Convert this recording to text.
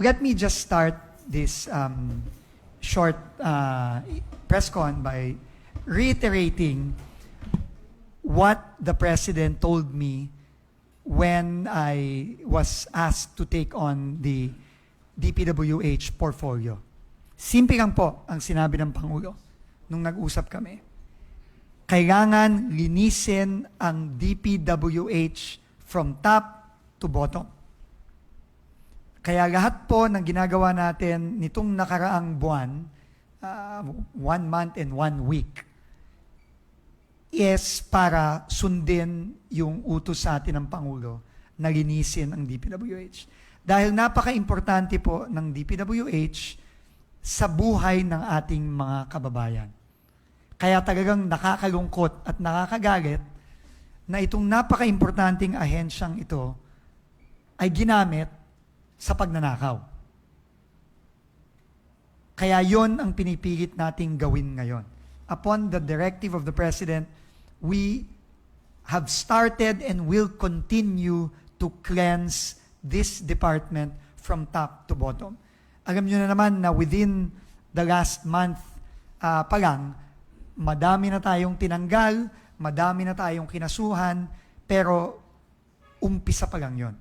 let me just start this short press con by reiterating what the President told me when I was asked to take on the DPWH portfolio. Simple lang po ang sinabi ng Pangulo nung nag-usap kami. Kailangan linisin ang DPWH from top to bottom. Kaya lahat po ng ginagawa natin nitong nakaraang buwan, 1 month and 1 week, is para sundin yung utos sa atin ng Pangulo na linisin ang DPWH. Dahil napaka-importante po ng DPWH sa buhay ng ating mga kababayan. Kaya talagang nakakalungkot at nakakagalit na itong napaka-importanting ahensyang ito ay ginamit sa pagnanakaw. Kaya yon ang pinipilit nating gawin ngayon. Upon the directive of the President, we have started and will continue to cleanse this department from top to bottom. Alam nyo na naman na within the last month pa lang, madami na tayong tinanggal, madami na tayong kinasuhan, pero umpisa pa lang yon.